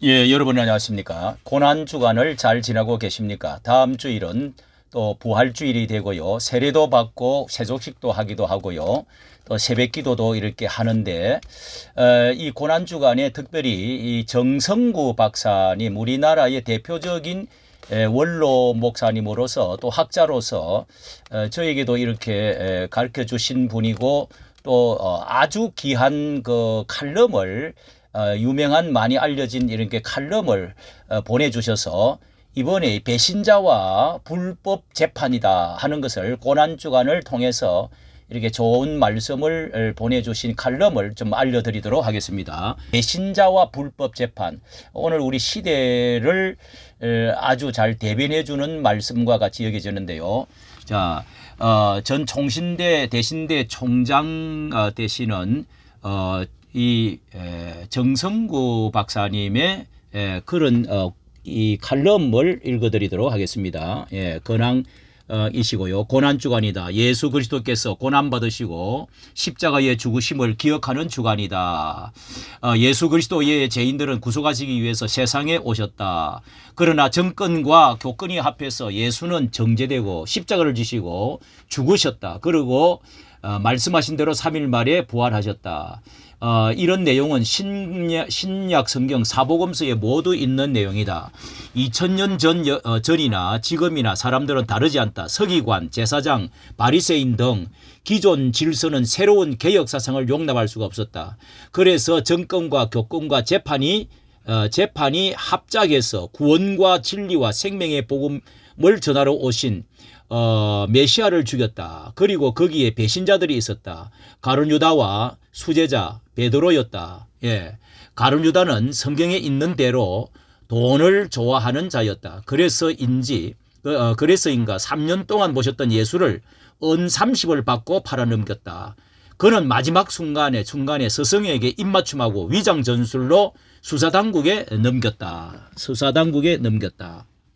예, 여러분 안녕하십니까? 고난주간을 잘 지나고 계십니까? 다음 주일은 또 부활주일이 되고요. 세례도 받고 세족식도 하기도 하고요. 또 새벽기도도 이렇게 하는데 이 고난주간에 특별히 이 정성구 박사님 우리나라의 대표적인 원로 목사님으로서 또 학자로서 저에게도 이렇게 가르쳐 주신 분이고 또 아주 귀한 그 칼럼을 유명한 많이 알려진 이렇게 칼럼을 보내주셔서 이번에 배신자와 불법 재판이다 하는 것을 고난주간을 통해서 이렇게 좋은 말씀을 보내주신 칼럼을 좀 알려드리도록 하겠습니다. 배신자와 불법 재판. 오늘 우리 시대를 아주 잘 대변해주는 말씀과 같이 여겨지는데요. 자, 전 총신대 대신대 총장 되시는 이 정성구 박사님의 그런 이 칼럼을 읽어드리도록 하겠습니다. 예, 근황 이시고요. 고난주간이다. 예수 그리스도께서 고난받으시고 십자가의 죽으심을 기억하는 주간이다. 예수 그리스도의 죄인들은 구속하시기 위해서 세상에 오셨다. 그러나 정권과 교권이 합해서 예수는 정죄되고 십자가를 지시고 죽으셨다. 그리고 말씀하신 대로 3일 만에 부활하셨다. 이런 내용은 신약 성경 사복음서에 모두 있는 내용이다. 2000년 전이나 지금이나 사람들은 다르지 않다. 서기관, 제사장, 바리새인 등 기존 질서는 새로운 개혁 사상을 용납할 수가 없었다. 그래서 정권과 교권과 재판이 합작해서 구원과 진리와 생명의 복음을 전하러 오신 메시아를 죽였다. 그리고 거기에 배신자들이 있었다. 가룟 유다와 수제자 베드로였다. 예, 가룟 유다는 성경에 있는 대로 돈을 좋아하는 자였다. 그래서인가 3년 동안 모셨던 예수를 은 30을 받고 팔아넘겼다. 그는 마지막 순간에 스승에게 입맞춤하고 위장 전술로 수사당국에 넘겼다.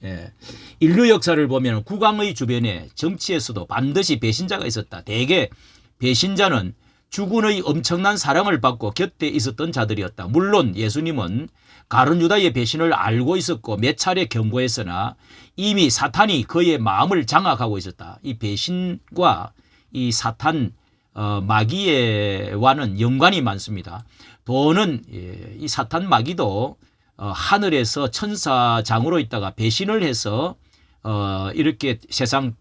예. 인류 역사를 보면 국왕의 주변에 정치에서도 반드시 배신자가 있었다. 대개 배신자는 주군의 엄청난 사랑을 받고 곁에 있었던 자들이었다. 물론 예수님은 가룟 유다의 배신을 알고 있었고 몇 차례 경고했으나 이미 사탄이 그의 마음을 장악하고 있었다. 이 배신과 이 사탄 마귀와는 연관이 많습니다. 돈은 이 사탄 마귀도 하늘에서 천사장으로 있다가 배신을 해서 이렇게 세상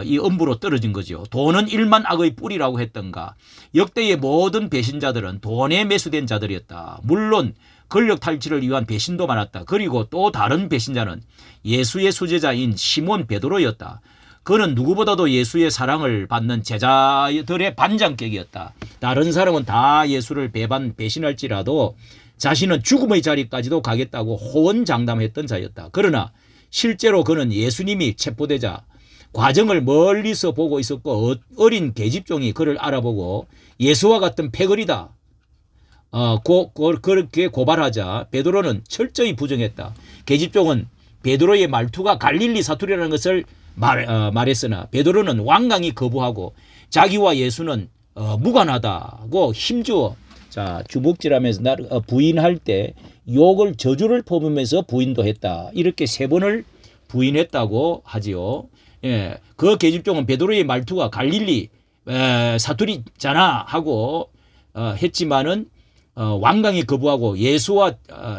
이 음부로 떨어진 거죠. 돈은 일만 악의 뿌리라고 했던가. 역대의 모든 배신자들은 돈에 매수된 자들이었다. 물론 권력 탈취를 위한 배신도 많았다. 그리고 또 다른 배신자는 예수의 수제자인 시몬 베드로였다. 그는 누구보다도 예수의 사랑을 받는 제자들의 반장격이었다. 다른 사람은 다 예수를 배신할지라도 자신은 죽음의 자리까지도 가겠다고 호언장담했던 자였다. 그러나 실제로 그는 예수님이 체포되자 과정을 멀리서 보고 있었고 어린 계집종이 그를 알아보고 예수와 같은 패거리다. 그렇게 고발하자 베드로는 철저히 부정했다. 계집종은 베드로의 말투가 갈릴리 사투리라는 것을 말했으나 베드로는 완강히 거부하고 자기와 예수는 무관하다고 힘주어 주먹질하면서 나를 부인할 때 욕을 저주를 퍼부으면서 부인도 했다. 이렇게 3번을 부인했다고 하지요. 예, 그 계집종은 베드로의 말투가 갈릴리 사투리잖아 하고 했지만은 완강히 거부하고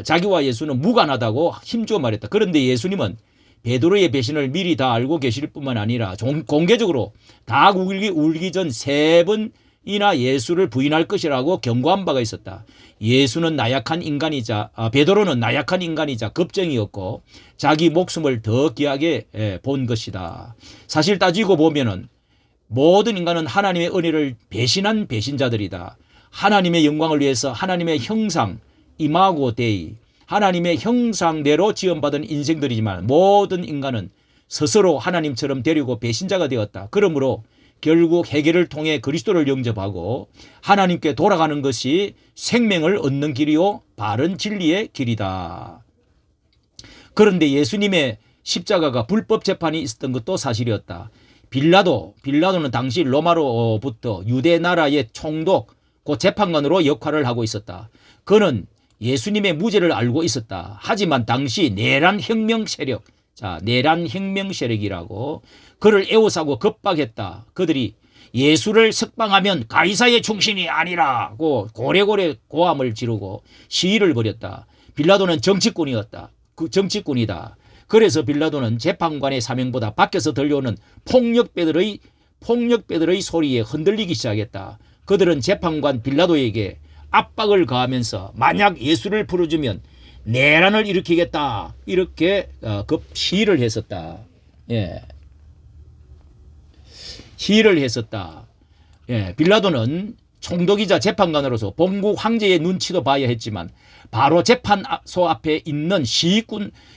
자기와 예수는 무관하다고 힘주어 말했다. 그런데 예수님은 베드로의 배신을 미리 다 알고 계실 뿐만 아니라 공개적으로 다 울기 전 3번이나 예수를 부인할 것이라고 경고한 바가 있었다. 베드로는 나약한 인간이자 겁쟁이였고 자기 목숨을 더 귀하게 본 것이다. 사실 따지고 보면은 모든 인간은 하나님의 은혜를 배신한 배신자들이다. 하나님의 영광을 위해서 하나님의 형상 이마고 데이 하나님의 형상대로 지원받은 인생들이지만 모든 인간은 스스로 하나님처럼 되려고 배신자가 되었다. 그러므로 결국 회개를 통해 그리스도를 영접하고 하나님께 돌아가는 것이 생명을 얻는 길이요 바른 진리의 길이다. 그런데 예수님의 십자가가 불법 재판이 있었던 것도 사실이었다. 빌라도는 당시 로마로부터 유대 나라의 총독, 그 재판관으로 역할을 하고 있었다. 그는 예수님의 무죄를 알고 있었다. 하지만 당시 내란 혁명 세력, 자, 내란 혁명 세력이라고 그를 에워싸고 겁박했다. 그들이 예수를 석방하면 가이사의 충신이 아니라고 고래고래 고함을 지르고 시위를 벌였다. 빌라도는 정치꾼이었다. 그 정치꾼이다. 그래서 빌라도는 재판관의 사명보다 밖에서 들려오는 폭력배들의 소리에 흔들리기 시작했다. 그들은 재판관 빌라도에게 압박을 가하면서 만약 예수를 풀어주면 내란을 일으키겠다. 이렇게 시위를 했었다. 예. 시위를 했었다. 예. 빌라도는 총독이자 재판관으로서 본국 황제의 눈치도 봐야 했지만 바로 재판소 앞에 있는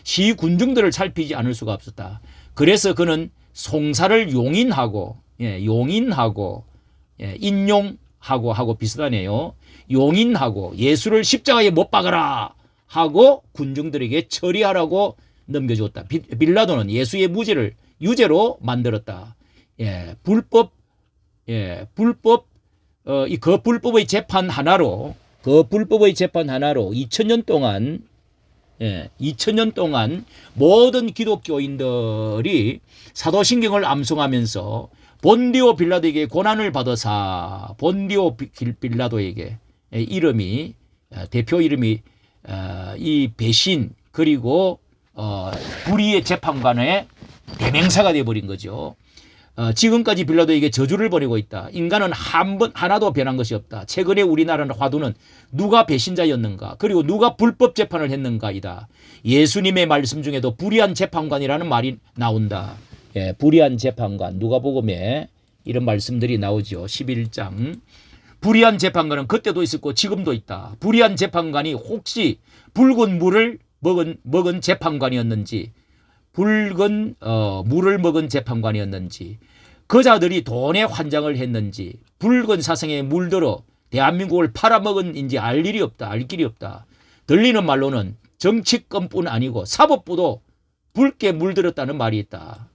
시위군중들을 살피지 않을 수가 없었다. 그래서 그는 송사를 용인하고, 예, 용인하고, 예, 인용하고 하고 비슷하네요. 용인하고 예수를 십자가에 못 박아라 하고 군중들에게 처리하라고 넘겨주었다. 빌라도는 예수의 무죄를 유죄로 만들었다. 예, 불법, 이 거불법의 재판 하나로 2000년 동안, 2000년 동안 모든 기독교인들이 사도신경을 암송하면서 본디오 빌라도에게 고난을 받아사, 본디오 빌라도에게 이름이, 대표 이름이 이 배신 그리고 불의의 재판관의 대명사가 되어버린 거죠. 지금까지 빌라도에게 저주를 보내고 있다. 인간은 하나도 변한 것이 없다. 최근에 우리나라는 화두는 누가 배신자였는가 그리고 누가 불법 재판을 했는가이다. 예수님의 말씀 중에도 불의한 재판관이라는 말이 나온다. 예, 불의한 재판관, 누가복음에 이런 말씀들이 나오죠. 11장. 불의한 재판관은 그때도 있었고 지금도 있다. 불의한 재판관이 혹시 붉은 물을 먹은 재판관이었는지, 붉은 물을 먹은 재판관이었는지, 그자들이 돈에 환장을 했는지, 붉은 사상에 물들어 대한민국을 팔아먹은인지 알 길이 없다. 들리는 말로는 정치권뿐 아니고 사법부도 붉게 물들었다는 말이 있다.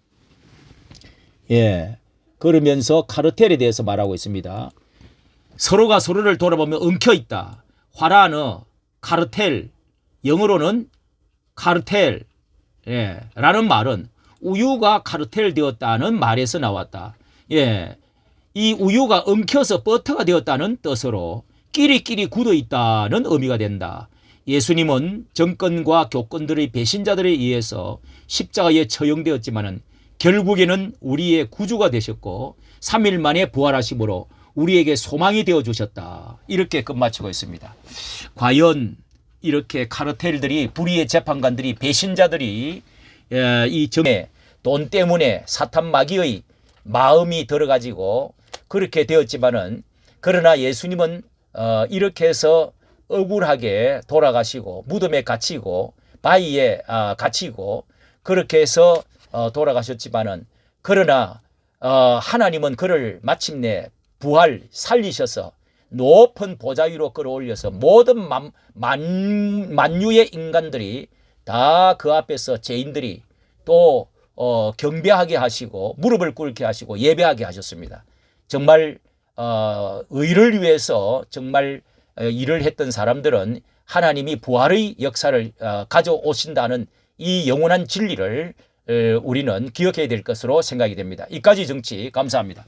예, 그러면서 카르텔에 대해서 말하고 있습니다. 서로가 서로를 돌아보며 엉켜있다. 화라너, 카르텔, 영어로는 카르텔, 예, 라는 말은 우유가 카르텔 되었다는 말에서 나왔다. 예, 이 우유가 엉켜서 버터가 되었다는 뜻으로 끼리끼리 굳어 있다는 의미가 된다. 예수님은 정권과 교권들의 배신자들에 의해서 십자가에 처형되었지만은 결국에는 우리의 구주가 되셨고 3일 만에 부활하심으로 우리에게 소망이 되어주셨다. 이렇게 끝마치고 있습니다. 과연 이렇게 카르텔들이, 불의의 재판관들이, 배신자들이 이 정에 돈 때문에 사탄 마귀의 마음이 들어가지고 그렇게 되었지만은, 그러나 예수님은 이렇게 해서 억울하게 돌아가시고 무덤에 갇히고 바위에 갇히고 그렇게 해서 돌아가셨지만은, 그러나 하나님은 그를 마침내 살리셔서 높은 보좌 위로 끌어올려서 모든 만유의 인간들이 다 그 앞에서 죄인들이 또 경배하게 하시고 무릎을 꿇게 하시고 예배하게 하셨습니다. 정말 의를 위해서 정말 일을 했던 사람들은 하나님이 부활의 역사를 가져오신다는 이 영원한 진리를 우리는 기억해야 될 것으로 생각이 됩니다. 이까지 정치 감사합니다.